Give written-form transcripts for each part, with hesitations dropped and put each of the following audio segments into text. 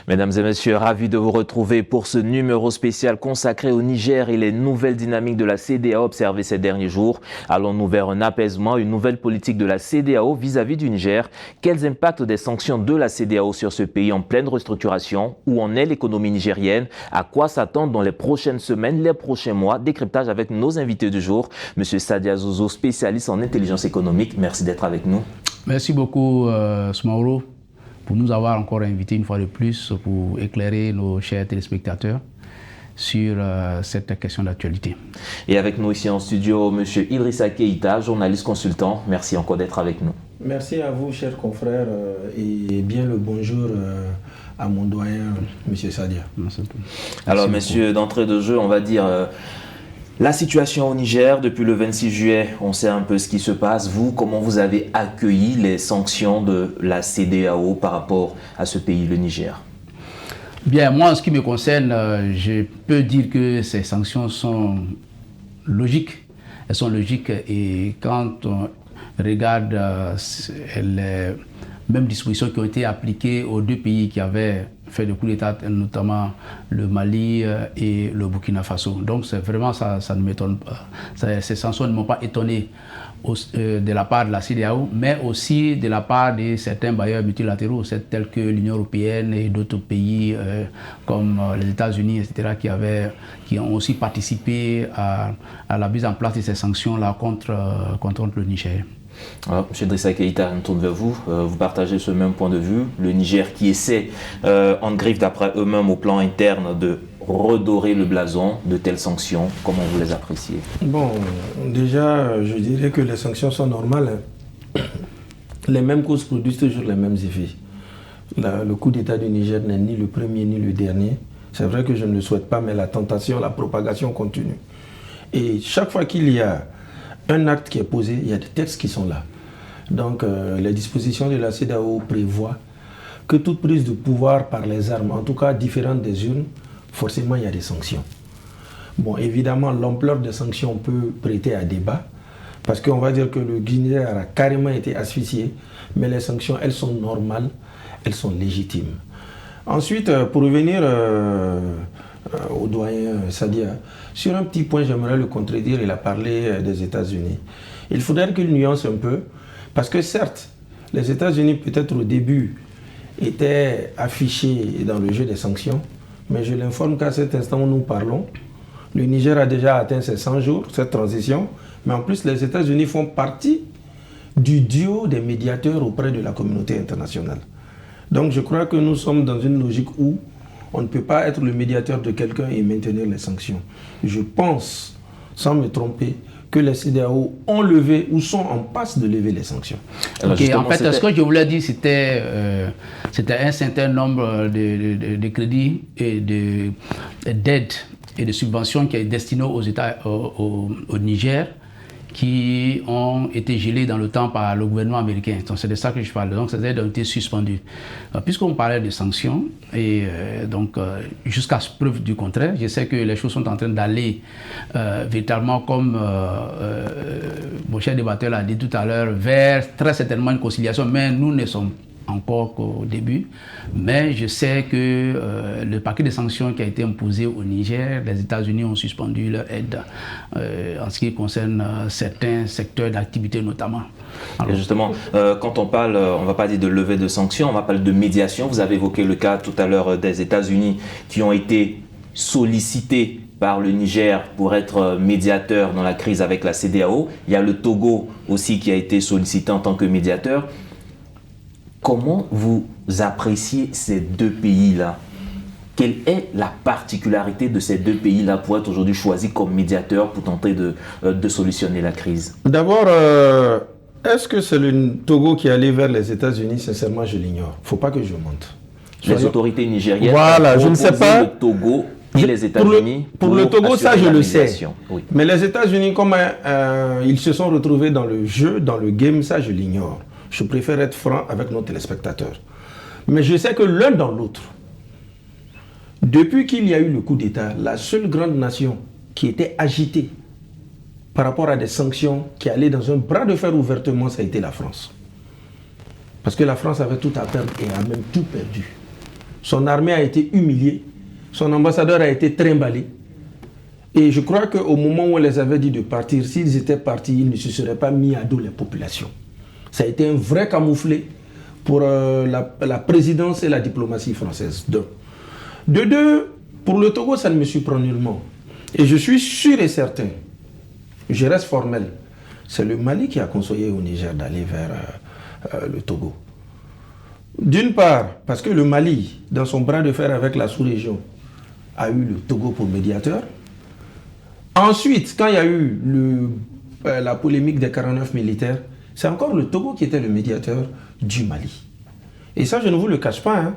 Mesdames et messieurs, ravi de vous retrouver pour ce numéro spécial consacré au Niger et les nouvelles dynamiques de la CEDEAO observées ces derniers jours. Allons-nous vers un apaisement, une nouvelle politique de la CEDEAO vis-à-vis du Niger? Quels impacts des sanctions de la CEDEAO sur ce pays en pleine restructuration? Où en est l'économie nigérienne? À quoi s'attendre dans les prochaines semaines, les prochains mois? Décryptage avec nos invités du jour. Monsieur Sadia Zozo, spécialiste en intelligence économique. Merci d'être avec nous. Merci beaucoup, Smauro, pour nous avoir encore invités une fois de plus pour éclairer nos chers téléspectateurs sur cette question d'actualité. Et avec nous ici en studio, M. Idrissa Keïta, journaliste consultant. Merci encore d'être avec nous. Merci à vous, chers confrères, et bien le bonjour à mon doyen, M. Sadia. Merci. Alors, messieurs, d'entrée de jeu, on va dire... la situation au Niger, depuis le 26 juillet, on sait un peu ce qui se passe. Vous, comment vous avez accueilli les sanctions de la CEDEAO par rapport à ce pays, le Niger? Bien, moi, en ce qui me concerne, je peux dire que ces sanctions sont logiques. Elles sont logiques et quand on regarde les mêmes dispositions qui ont été appliquées aux deux pays qui avaient fait le coup d'État, notamment le Mali et le Burkina Faso. Donc c'est vraiment ça ne m'étonne pas. Ces sanctions ne m'ont pas étonné de la part de la CEDEAO, mais aussi de la part de certains bailleurs multilatéraux, tels que l'Union européenne et d'autres pays comme les États-Unis, etc., qui ont aussi participé à la mise en place de ces sanctions-là contre le Niger. Alors, M. Idrissa Keïta, on tourne vers vous. Vous partagez ce même point de vue. Le Niger qui essaie, en griffe d'après eux-mêmes au plan interne, de redorer le blason de telles sanctions. Comment vous les appréciez? Bon, déjà, je dirais que les sanctions sont normales. Les mêmes causes produisent toujours les mêmes effets. Le coup d'État du Niger n'est ni le premier ni le dernier. C'est vrai que je ne le souhaite pas, mais la tentation, la propagation continue. Et chaque fois qu'il y a un acte qui est posé, il y a des textes qui sont là. Donc, les dispositions de la CEDEAO prévoient que toute prise de pouvoir par les armes, en tout cas différente des urnes, forcément il y a des sanctions. Bon, évidemment, l'ampleur des sanctions peut prêter à débat, parce qu'on va dire que le Guinéen a carrément été asphyxié, mais les sanctions, elles sont normales, elles sont légitimes. Ensuite, pour revenir au doyen Sadia, sur un petit point, j'aimerais le contredire. Il a parlé des États-Unis. Il faudrait qu'il nuance un peu, parce que certes, les États-Unis, peut-être au début, étaient affichés dans le jeu des sanctions, mais je l'informe qu'à cet instant où nous parlons, le Niger a déjà atteint ses 100 jours, cette transition, mais en plus, les États-Unis font partie du duo des médiateurs auprès de la communauté internationale. Donc, je crois que nous sommes dans une logique où on ne peut pas être le médiateur de quelqu'un et maintenir les sanctions. Je pense, sans me tromper, que les CEDEAO ont levé ou sont en passe de lever les sanctions. Okay, en fait, ce que je voulais dire, c'était un certain nombre de crédits et d'aides et de subventions qui est destinées aux États, au Niger, qui ont été gelés dans le temps par le gouvernement américain. Donc c'est de ça que je parle. Donc ces aides ont été suspendues. Puisqu'on parlait de sanctions, et jusqu'à preuve du contraire, je sais que les choses sont en train d'aller véritablement, comme mon cher débatteur l'a dit tout à l'heure, vers très certainement une conciliation, mais nous ne sommes encore qu'au début, mais je sais que le paquet de sanctions qui a été imposé au Niger, les États-Unis ont suspendu leur aide en ce qui concerne certains secteurs d'activité notamment. Alors, et justement, quand on parle, on ne va pas dire de levée de sanctions, on va parler de médiation. Vous avez évoqué le cas tout à l'heure des États-Unis qui ont été sollicités par le Niger pour être médiateur dans la crise avec la CEDEAO. Il y a le Togo aussi qui a été sollicité en tant que médiateur. Comment vous appréciez ces deux pays-là? Quelle est la particularité de ces deux pays-là pour être aujourd'hui choisis comme médiateurs pour tenter de solutionner la crise? D'abord, est-ce que c'est le Togo qui est allé vers les États-Unis? Sincèrement, je l'ignore. Il ne faut pas que je monte. Les autorités nigériennes voilà, je ne sais pas. Le Togo et les États-Unis pour le Togo, ça je le sais. Oui. Mais les États-Unis, comme ils se sont retrouvés dans le jeu, dans le game, ça je l'ignore. Je préfère être franc avec nos téléspectateurs. Mais je sais que l'un dans l'autre, depuis qu'il y a eu le coup d'État, la seule grande nation qui était agitée par rapport à des sanctions qui allaient dans un bras de fer ouvertement, ça a été la France. Parce que la France avait tout à perdre et a même tout perdu. son armée a été humiliée, son ambassadeur a été trimballé. Et je crois qu'au moment où on les avait dit de partir, s'ils étaient partis, ils ne se seraient pas mis à dos les populations. Ça a été un vrai camouflet pour la présidence et la diplomatie française. De deux, pour le Togo, ça ne me surprend nullement. Et je suis sûr et certain, je reste formel, c'est le Mali qui a conseillé au Niger d'aller vers le Togo. D'une part, parce que le Mali, dans son bras de fer avec la sous-région, a eu le Togo pour médiateur. Ensuite, quand il y a eu la polémique des 49 militaires, c'est encore le Togo qui était le médiateur du Mali. Et ça, je ne vous le cache pas. Hein.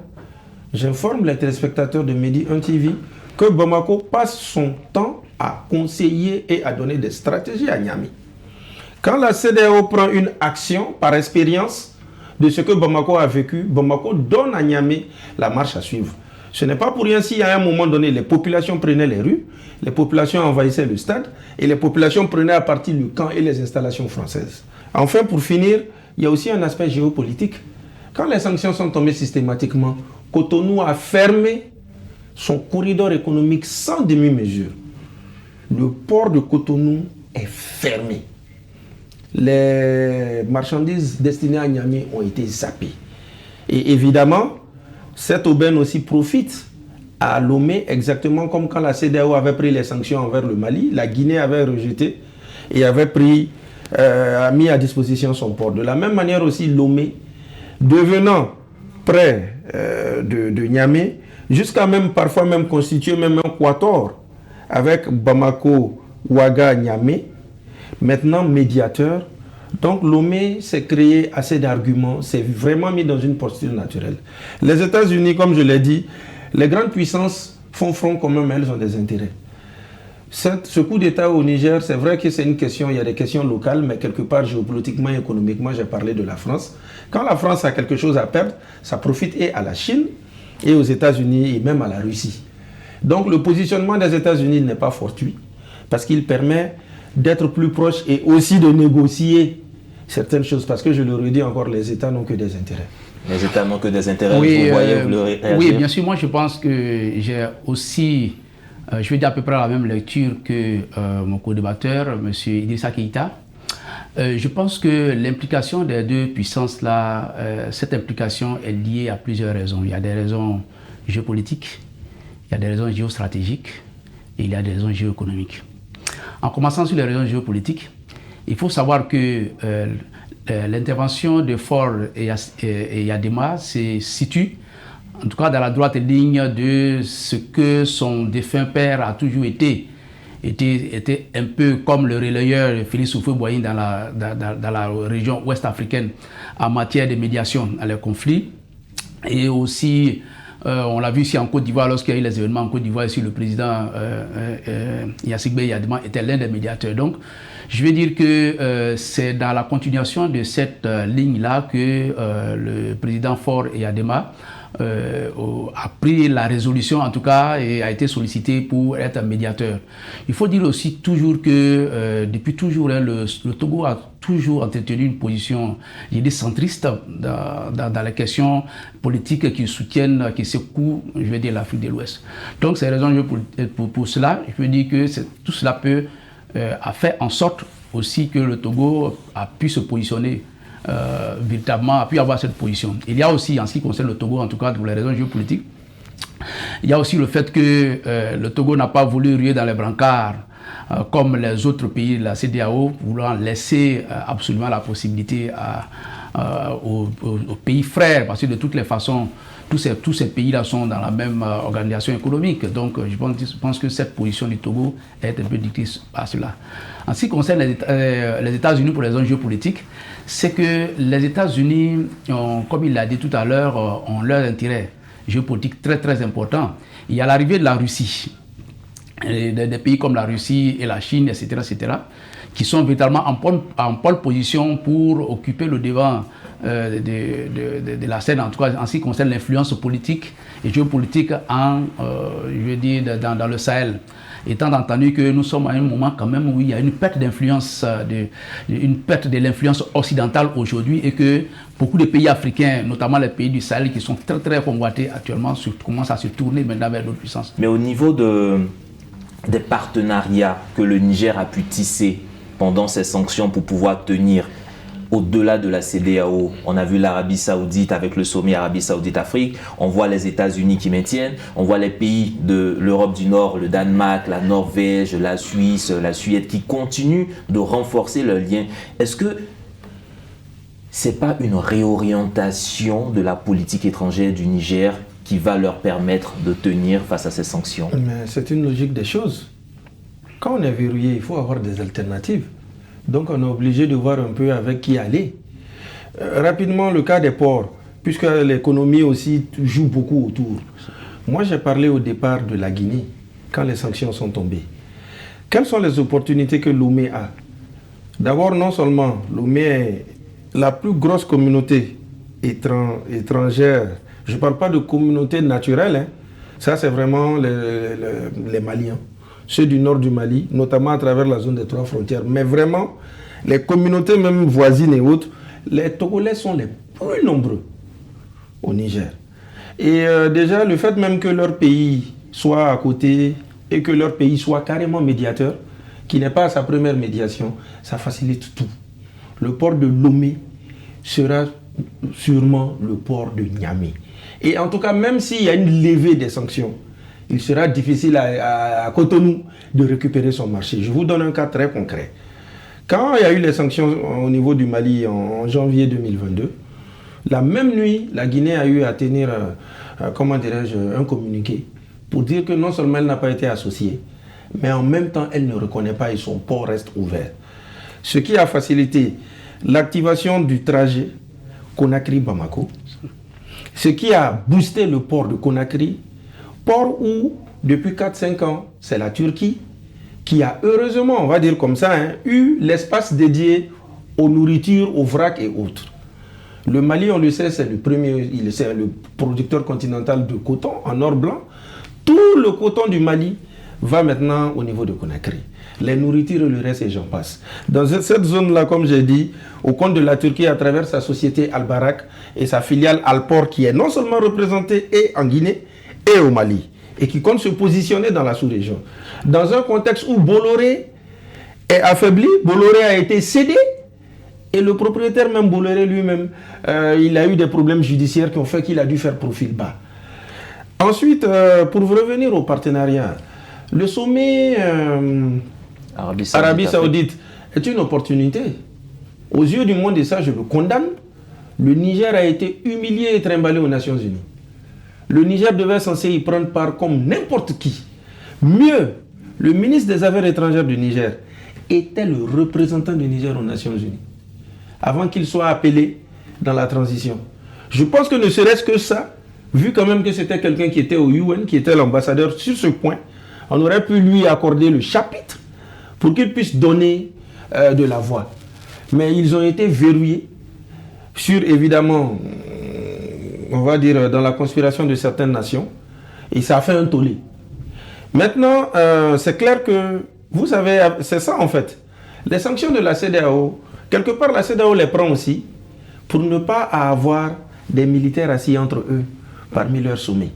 J'informe les téléspectateurs de Medi 1 TV que Bamako passe son temps à conseiller et à donner des stratégies à Niamey. Quand la CEDEAO prend une action par expérience de ce que Bamako a vécu, Bamako donne à Niamey la marche à suivre. Ce n'est pas pour rien si à un moment donné, les populations prenaient les rues, les populations envahissaient le stade et les populations prenaient à partie le camp et les installations françaises. Enfin, pour finir, il y a aussi un aspect géopolitique. Quand les sanctions sont tombées systématiquement, Cotonou a fermé son corridor économique sans demi-mesure. Le port de Cotonou est fermé. Les marchandises destinées à Niamey ont été zappées. Et évidemment, cette aubaine aussi profite à Lomé, exactement comme quand la CEDEAO avait pris les sanctions envers le Mali, la Guinée avait rejeté et avait mis à disposition son port. De la même manière aussi, Lomé, devenant près de Niamey, jusqu'à même parfois même constituer même un quator avec Bamako, Ouaga, Niamey, maintenant médiateur. Donc Lomé s'est créé assez d'arguments, s'est vraiment mis dans une posture naturelle. Les États-Unis, comme je l'ai dit, les grandes puissances font front commun, mais elles ont des intérêts. Ce coup d'État au Niger, c'est vrai que c'est une question, il y a des questions locales, mais quelque part géopolitiquement, économiquement, j'ai parlé de la France. Quand la France a quelque chose à perdre, ça profite et à la Chine, et aux États-Unis, et même à la Russie. Donc le positionnement des États-Unis n'est pas fortuit, parce qu'il permet d'être plus proche et aussi de négocier certaines choses, parce que je le redis encore, les États n'ont que des intérêts. Les États n'ont que des intérêts, oui, vous voyez, vous le réagir. Oui, bien sûr, moi je pense que j'ai aussi, je vais dire à peu près la même lecture que mon co-débatteur, M. Idrissa Keïta. Je pense que l'implication des deux puissances-là, cette implication est liée à plusieurs raisons. Il y a des raisons géopolitiques, il y a des raisons géostratégiques et il y a des raisons géoéconomiques. En commençant sur les raisons géopolitiques, il faut savoir que l'intervention de Faure et Yadema se situe, en tout cas dans la droite ligne de ce que son défunt père a toujours été un peu comme le relayeur Félix Houphouët-Boigny dans la région ouest africaine en matière de médiation à les conflits. Et aussi, on l'a vu ici en Côte d'Ivoire, lorsqu'il y a eu les événements en Côte d'Ivoire, ici le président Yassigbe Yadema était l'un des médiateurs. Donc, je veux dire que c'est dans la continuation de cette ligne-là que le président Faure et Yadema a pris la résolution, en tout cas, et a été sollicité pour être un médiateur. Il faut dire aussi toujours que depuis toujours, le Togo a toujours entretenu une position, je dis, centriste dans les questions politiques qui soutiennent, qui secouent, je vais dire, l'Afrique de l'Ouest. Donc, c'est raison pour cela, je veux dire que tout cela a fait en sorte aussi que le Togo a pu se positionner véritablement, a pu avoir cette position. Il y a aussi, en ce qui concerne le Togo, en tout cas pour les raisons géopolitiques, il y a aussi le fait que le Togo n'a pas voulu ruer dans les brancards comme les autres pays de la CEDEAO, voulant laisser absolument la possibilité aux pays frères, parce que de toutes les façons, tous ces pays-là sont dans la même organisation économique. Donc, je pense que cette position du Togo est un peu dictée par cela. En ce qui concerne les États-Unis pour les raisons géopolitiques, c'est que les États-Unis, comme il l'a dit tout à l'heure, ont leur intérêt géopolitique très très important. Il y a l'arrivée de la Russie, des pays comme la Russie et la Chine, etc., qui sont véritablement en pole position pour occuper le devant de la scène, en tout cas en ce qui concerne l'influence politique et géopolitique je veux dire, dans le Sahel. étant entendu que nous sommes à un moment quand même où il y a une perte d'influence, une perte de l'influence occidentale aujourd'hui et que beaucoup de pays africains, notamment les pays du Sahel qui sont très très convoités actuellement, commencent à se tourner maintenant vers d'autres puissances. Mais au niveau des partenariats que le Niger a pu tisser pendant ces sanctions pour pouvoir tenir au-delà de la CEDEAO, on a vu l'Arabie Saoudite avec le sommet Arabie Saoudite-Afrique, on voit les États-Unis qui maintiennent, on voit les pays de l'Europe du Nord, le Danemark, la Norvège, la Suisse, la Suède qui continuent de renforcer leurs liens. Est-ce que c'est pas une réorientation de la politique étrangère du Niger qui va leur permettre de tenir face à ces sanctions? Mais c'est une logique des choses. Quand on est verrouillé, il faut avoir des alternatives. Donc on est obligé de voir un peu avec qui aller. Rapidement, le cas des ports, puisque l'économie aussi joue beaucoup autour. Moi, j'ai parlé au départ de la Guinée, quand les sanctions sont tombées. Quelles sont les opportunités que Lomé a? D'abord, non seulement Lomé est la plus grosse communauté étrangère, je ne parle pas de communauté naturelle, hein. Ça c'est vraiment les Maliens. Ceux du nord du Mali, notamment à travers la zone des 3 frontières. Mais vraiment, les communautés même voisines et autres, les Togolais sont les plus nombreux au Niger. Et déjà, le fait même que leur pays soit à côté et que leur pays soit carrément médiateur, qui n'est pas à sa première médiation, ça facilite tout. Le port de Lomé sera sûrement le port de Niamey. Et en tout cas, même s'il y a une levée des sanctions, il sera difficile à Cotonou de récupérer son marché. Je vous donne un cas très concret. Quand il y a eu les sanctions au niveau du Mali en janvier 2022, la même nuit, la Guinée a eu à tenir, un communiqué pour dire que non seulement elle n'a pas été associée, mais en même temps, elle ne reconnaît pas et son port reste ouvert. Ce qui a facilité l'activation du trajet Conakry-Bamako, ce qui a boosté le port de Conakry, port où, depuis 4-5 ans, c'est la Turquie qui a heureusement, on va dire comme ça, eu l'espace dédié aux nourritures, aux vracs et autres. Le Mali, on le sait, c'est le producteur continental de coton en or blanc. Tout le coton du Mali va maintenant au niveau de Conakry. Les nourritures et le reste, et j'en passe. Dans cette zone-là, comme j'ai dit, au compte de la Turquie, à travers sa société Al-Barak et sa filiale Alport, qui est non seulement représentée et en Guinée et au Mali, et qui compte se positionner dans la sous-région. Dans un contexte où Bolloré est affaibli, Bolloré a été cédé, et le propriétaire même Bolloré lui-même, il a eu des problèmes judiciaires qui ont fait qu'il a dû faire profil bas. Ensuite, pour revenir au partenariat, le sommet Arabie Saoudite est une opportunité. Aux yeux du monde, et ça je le condamne, le Niger a été humilié et trimballé aux Nations Unies. Le Niger devait censé y prendre part comme n'importe qui. Mieux, le ministre des Affaires étrangères du Niger était le représentant du Niger aux Nations Unies, avant qu'il soit appelé dans la transition. Je pense que ne serait-ce que ça, vu quand même que c'était quelqu'un qui était au UN, qui était l'ambassadeur sur ce point, on aurait pu lui accorder le chapitre pour qu'il puisse donner de la voix. Mais ils ont été verrouillés sur, évidemment, on va dire, dans la conspiration de certaines nations, et ça a fait un tollé. Maintenant, c'est clair que, vous savez, c'est ça en fait. Les sanctions de la CEDEAO, quelque part la CEDEAO les prend aussi pour ne pas avoir des militaires assis entre eux parmi leurs sommets.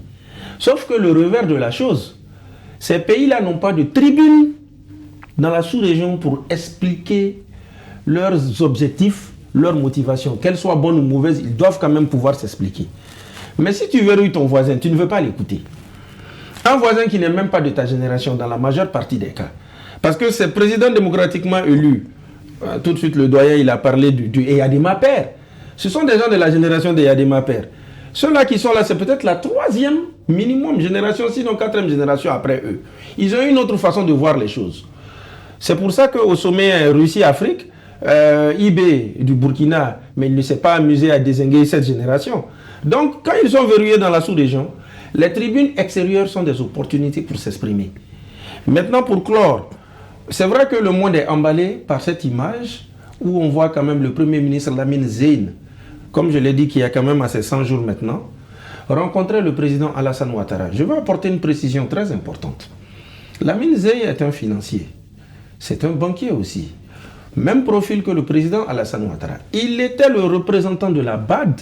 Sauf que le revers de la chose, ces pays-là n'ont pas de tribune dans la sous-région pour expliquer leurs objectifs, leurs motivations. Qu'elles soient bonnes ou mauvaises, ils doivent quand même pouvoir s'expliquer. Mais si tu verrouilles ton voisin, tu ne veux pas l'écouter. Un voisin qui n'est même pas de ta génération dans la majeure partie des cas. Parce que c'est président démocratiquement élu. Tout de suite, le doyen, il a parlé du Eyadema Père. Ce sont des gens de la génération d'Eyadema Père. Ceux-là qui sont là, c'est peut-être la 3e minimum génération, sinon 4e génération après eux. Ils ont une autre façon de voir les choses. C'est pour ça qu'au sommet Russie-Afrique, IB du Burkina, mais il ne s'est pas amusé à désinguer cette génération. Donc, quand ils sont verrouillés dans la sous-région, les tribunes extérieures sont des opportunités pour s'exprimer. Maintenant, pour clore, c'est vrai que le monde est emballé par cette image où on voit quand même le Premier ministre Lamine Zeyn, comme je l'ai dit, qui a quand même à ses 100 jours maintenant, rencontrer le président Alassane Ouattara. Je vais apporter une précision très importante. Lamine Zeï est un financier. C'est un banquier aussi. Même profil que le président Alassane Ouattara. Il était le représentant de la BAD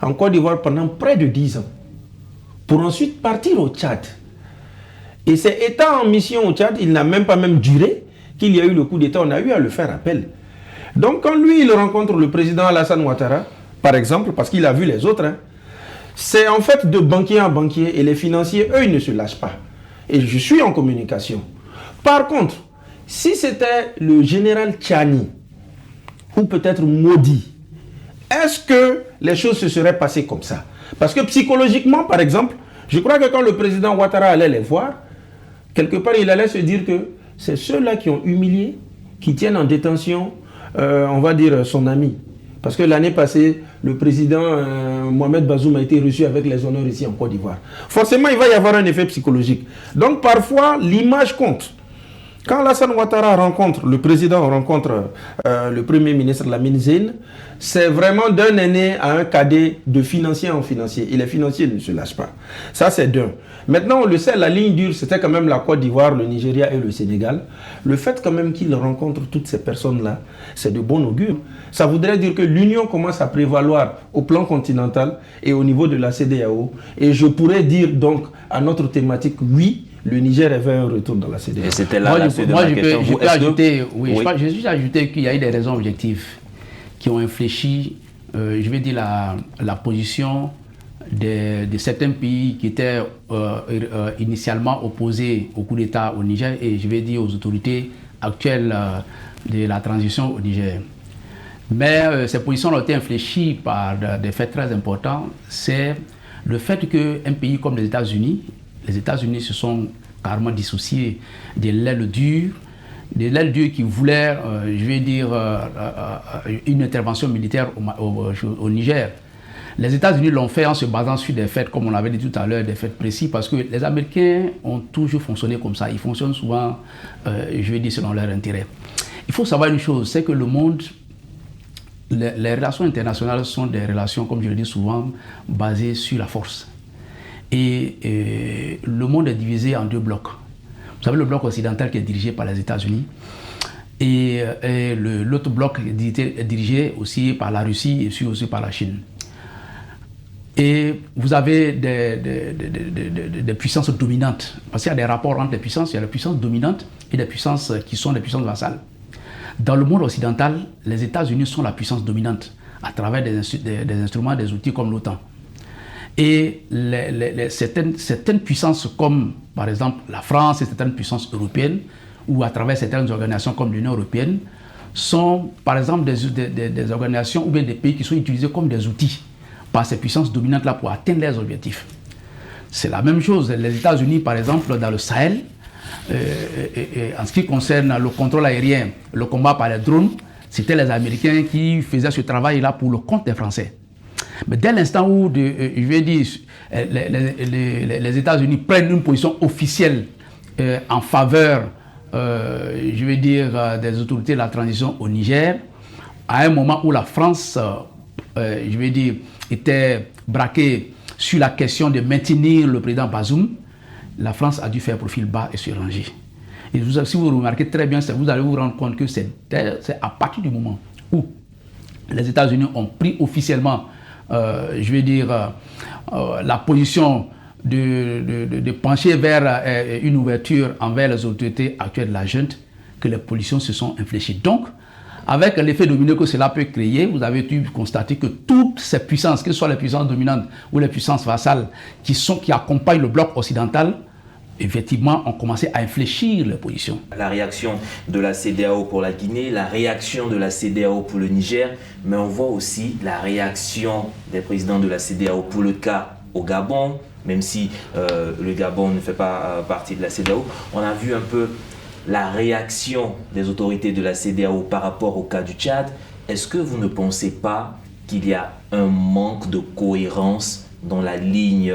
en Côte d'Ivoire pendant près de 10 ans. Pour ensuite partir au Tchad. Et c'est étant en mission au Tchad, il n'a même pas duré qu'il y a eu le coup d'État. On a eu à le faire appel. Donc quand lui, il rencontre le président Alassane Ouattara, par exemple, parce qu'il a vu les autres, c'est en fait de banquier en banquier. Et les financiers, eux, ils ne se lâchent pas. Et je suis en communication. Par contre, si c'était le général Tchani, ou peut-être Modi, est-ce que les choses se seraient passées comme ça? Parce que psychologiquement, par exemple, je crois que quand le président Ouattara allait les voir, quelque part, il allait se dire que c'est ceux-là qui ont humilié, qui tiennent en détention, on va dire, son ami. Parce que l'année passée, le président Mohamed Bazoum a été reçu avec les honneurs ici en Côte d'Ivoire. Forcément, il va y avoir un effet psychologique. Donc, parfois, l'image compte. Quand Alassane Ouattara rencontre, le président rencontre le premier ministre Lamine Zeïn, c'est vraiment d'un aîné à un cadet, de financier en financier. Et les financiers ne se lâchent pas. Ça, c'est d'un. Maintenant, on le sait, la ligne dure, c'était quand même la Côte d'Ivoire, le Nigeria et le Sénégal. Le fait quand même qu'il rencontre toutes ces personnes-là, c'est de bon augure. Ça voudrait dire que l'union commence à prévaloir au plan continental et au niveau de la CEDEAO. Et je pourrais dire donc à notre thématique, oui, le Niger avait un retour dans la CEDEAO. Et c'était là la suite de ma question. Je peux ajouter, je suis ajouté qu'il y a eu des raisons objectives qui ont infléchi, je vais dire, la position de certains pays qui étaient initialement opposés au coup d'État au Niger et je vais dire aux autorités actuelles de la transition au Niger. Mais ces positions ont été infléchies par des faits très importants. C'est le fait qu'un pays comme les États-Unis se sont carrément dissociés de l'aile dure, qui voulait, je vais dire, une intervention militaire au Niger. Les États-Unis l'ont fait en se basant sur des faits, comme on l'avait dit tout à l'heure, des faits précis, parce que les Américains ont toujours fonctionné comme ça. Ils fonctionnent souvent, je vais dire, selon leur intérêt. Il faut savoir une chose, c'est que le monde, les relations internationales sont des relations, comme je le dis souvent, basées sur la force. Et le monde est divisé en deux blocs. Vous savez, le bloc occidental qui est dirigé par les États-Unis et l'autre bloc est dirigé aussi par la Russie et aussi par la Chine. Et vous avez des puissances dominantes. Parce qu'il y a des rapports entre les puissances. Il y a les puissances dominantes et des puissances qui sont des puissances vassales. Dans le monde occidental, les États-Unis sont la puissance dominante à travers des instruments, des outils comme l'OTAN. Et certaines puissances comme par exemple la France et certaines puissances européennes ou à travers certaines organisations comme l'Union européenne sont par exemple des organisations ou bien des pays qui sont utilisés comme des outils par ces puissances dominantes-là pour atteindre leurs objectifs. C'est la même chose. Les États-Unis par exemple dans le Sahel, en ce qui concerne le contrôle aérien, le combat par les drones, c'était les Américains qui faisaient ce travail-là pour le compte des Français. Mais dès l'instant où, je vais dire, les États-Unis prennent une position officielle en faveur, je vais dire, des autorités de la transition au Niger, à un moment où la France, je vais dire, était braquée sur la question de maintenir le président Bazoum, la France a dû faire profil bas et se ranger. Et si vous remarquez très bien, vous allez vous rendre compte que c'est à partir du moment où les États-Unis ont pris officiellement je vais dire, la position de pencher vers une ouverture envers les autorités actuelles de la junte, que les positions se sont infléchies. Donc, avec l'effet dominant que cela peut créer, vous avez pu constater que toutes ces puissances, que ce soit les puissances dominantes ou les puissances vassales qui accompagnent le bloc occidental, effectivement, ont commencé à infléchir les positions. La réaction de la CEDEAO pour la Guinée, la réaction de la CEDEAO pour le Niger, mais on voit aussi la réaction des présidents de la CEDEAO pour le cas au Gabon, même si le Gabon ne fait pas partie de la CEDEAO. On a vu un peu la réaction des autorités de la CEDEAO par rapport au cas du Tchad. Est-ce que vous ne pensez pas qu'il y a un manque de cohérence dans la ligne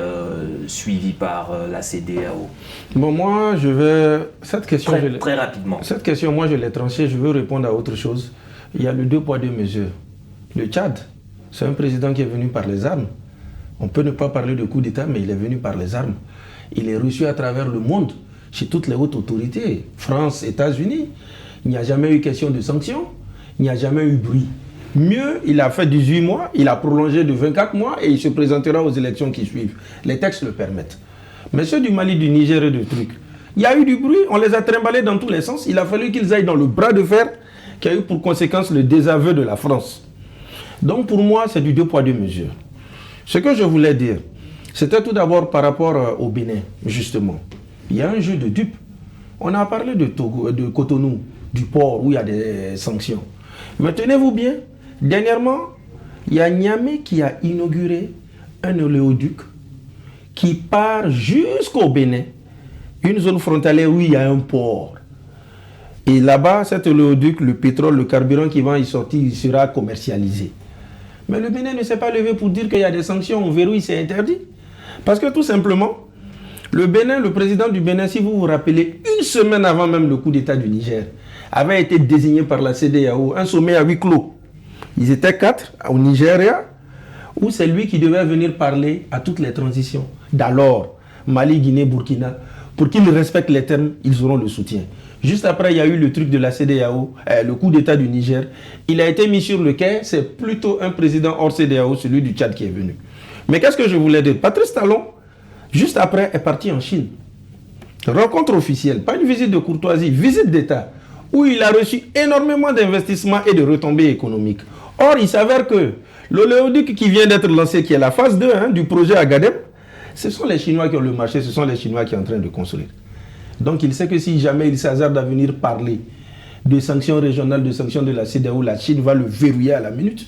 suivie par la CEDEAO? Bon, moi, je vais... Cette question, très rapidement. Cette question, moi, je l'ai tranchée. Je veux répondre à autre chose. Il y a le 2 poids 2 mesures. Le Tchad, c'est un président qui est venu par les armes. On peut ne pas parler de coup d'État, mais il est venu par les armes. Il est reçu à travers le monde. chez toutes les hautes autorités, France, États-Unis. Il n'y a jamais eu question de sanctions, il n'y a jamais eu bruit. Mieux, il a fait 18 mois, il a prolongé de 24 mois et il se présentera aux élections qui suivent. Les textes le permettent. Mais ceux du Mali, du Niger et de trucs, il y a eu du bruit, on les a trimballés dans tous les sens. Il a fallu qu'ils aillent dans le bras de fer qui a eu pour conséquence le désaveu de la France. Donc pour moi, c'est du 2 poids 2 mesures. Ce que je voulais dire, c'était tout d'abord par rapport au Bénin, justement. Il y a un jeu de dupes. On a parlé de Togo, de Cotonou, du port où il y a des sanctions. Mais tenez-vous bien, dernièrement, il y a Niamey qui a inauguré un oléoduc qui part jusqu'au Bénin, une zone frontalière où il y a un port. Et là-bas, cet oléoduc, le pétrole, le carburant qui va y sortir, il sera commercialisé. Mais le Bénin ne s'est pas levé pour dire qu'il y a des sanctions, on verrouille, c'est interdit. Parce que tout simplement, le Bénin, le président du Bénin, si vous vous rappelez, une semaine avant même le coup d'État du Niger, avait été désigné par la CEDEAO, un sommet à huis clos. Ils étaient 4 au Nigeria, où c'est lui qui devait venir parler à toutes les transitions d'alors, Mali, Guinée, Burkina, pour qu'ils respectent les termes, ils auront le soutien. Juste après, il y a eu le truc de la CEDEAO, le coup d'État du Niger. Il a été mis sur le quai, c'est plutôt un président hors CEDEAO, celui du Tchad qui est venu. Mais qu'est-ce que je voulais dire? Patrice Talon, juste après, est parti en Chine. Rencontre officielle, pas une visite de courtoisie, visite d'État, où il a reçu énormément d'investissements et de retombées économiques. Or, il s'avère que l'oléoduc qui vient d'être lancé, qui est la phase 2 du projet Agadem, ce sont les Chinois qui ont le marché, ce sont les Chinois qui sont en train de construire. Donc il sait que si jamais il s'hasarde à venir parler de sanctions régionales, de sanctions de la CEDEAO, la Chine va le verrouiller à la minute.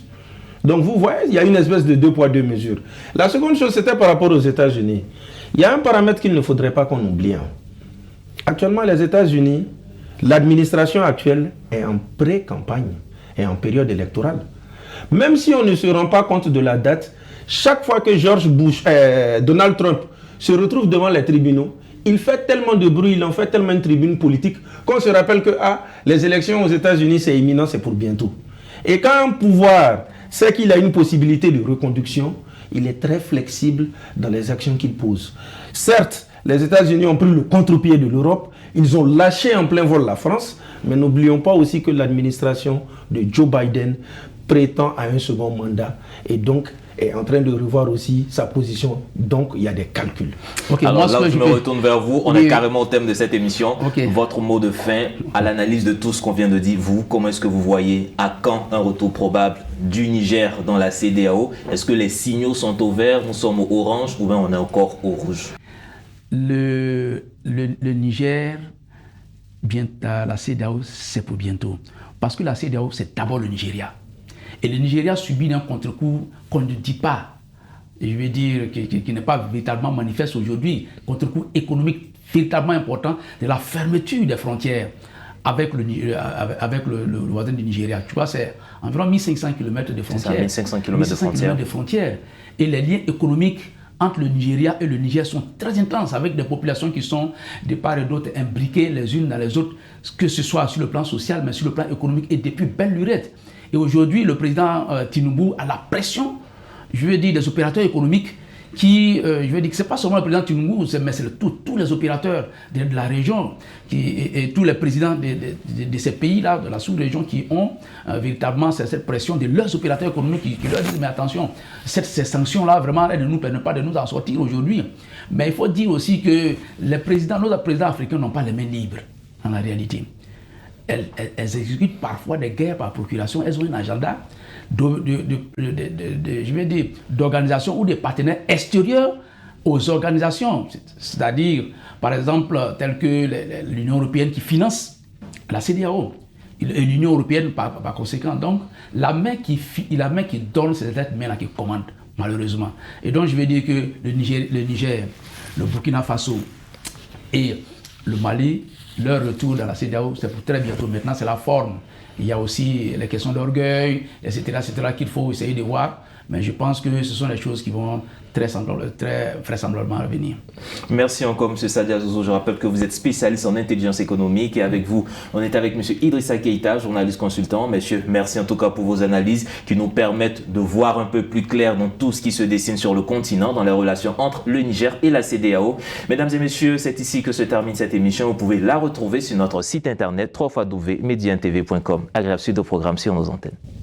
Donc vous voyez, il y a une espèce de 2 poids 2 mesures. La seconde chose, c'était par rapport aux États-Unis. Il y a un paramètre qu'il ne faudrait pas qu'on oublie. Actuellement, les États-Unis, l'administration actuelle est en pré-campagne, est en période électorale. Même si on ne se rend pas compte de la date, chaque fois que Donald Trump se retrouve devant les tribunaux, il fait tellement de bruit, il en fait tellement une tribune politique qu'on se rappelle que les élections aux États-Unis, c'est imminent, c'est pour bientôt. Et quand un pouvoir sait qu'il a une possibilité de reconduction, il est très flexible dans les actions qu'il pose. Certes, les États-Unis ont pris le contre-pied de l'Europe, ils ont lâché en plein vol la France, mais n'oublions pas aussi que l'administration de Joe Biden prétend à un second mandat et donc est en train de revoir aussi sa position. Donc, il y a des calculs. Okay, alors là, je me retourne vers vous. On est carrément au thème de cette émission. Okay. Votre mot de fin à l'analyse de tout ce qu'on vient de dire. Vous, comment est-ce que vous voyez à quand un retour probable du Niger dans la CEDEAO? Est-ce que les signaux sont au vert, nous sommes au orange ou bien on est encore au rouge? Le Niger, bien à la CEDEAO, c'est pour bientôt. Parce que la CEDEAO, c'est d'abord le Nigeria. Et le Nigeria subit un contre-coup qu'on ne dit pas, je veux dire, qui n'est pas véritablement manifeste aujourd'hui, contre-coup économique véritablement important de la fermeture des frontières avec le voisin du Nigeria. Tu vois, c'est environ 1500 km de frontières. C'est ça, 1500 km de frontières. Et les liens économiques entre le Nigeria et le Niger sont très intenses, avec des populations qui sont de part et d'autre imbriquées les unes dans les autres, que ce soit sur le plan social, mais sur le plan économique, et depuis belle lurette. Et aujourd'hui, le président Tinubu a la pression, je veux dire, des opérateurs économiques qui, je veux dire que ce n'est pas seulement le président Tinubu, mais c'est tous les opérateurs de la région et tous les présidents de ces pays-là, de la sous-région, qui ont véritablement cette pression de leurs opérateurs économiques qui leur disent, mais attention, ces sanctions-là, vraiment, elles ne nous permettent pas de nous en sortir aujourd'hui. Mais il faut dire aussi que nos présidents africains n'ont pas les mains libres, en la réalité. Elles exécutent parfois des guerres par procuration. Elles ont un agenda d'organisation ou de partenaires extérieurs aux organisations. C'est-à-dire, par exemple, telles que l'Union européenne qui finance la CEDEAO. Et l'Union européenne, par conséquent, donc, la main qui donne, c'est cette main-là qui commande, malheureusement. Et donc, je veux dire que le Niger, le Burkina Faso et le Mali, leur retour dans la CEDEAO, c'est pour très bientôt. Maintenant, c'est la forme il y a aussi les questions d'orgueil, etc., qu'il faut essayer de voir. Mais je pense que ce sont des choses qui vont très vraisemblablement venir. Merci encore, M. Sadia Zozo. Je rappelle que vous êtes spécialiste en intelligence économique et avec vous, on est avec M. Idrissa Keïta, journaliste consultant. Messieurs, merci en tout cas pour vos analyses qui nous permettent de voir un peu plus clair dans tout ce qui se dessine sur le continent, dans les relations entre le Niger et la CEDEAO. Mesdames et messieurs, c'est ici que se termine cette émission. Vous pouvez la retrouver sur notre site internet www.mediantv.com. Agréable suite au programme sur nos antennes.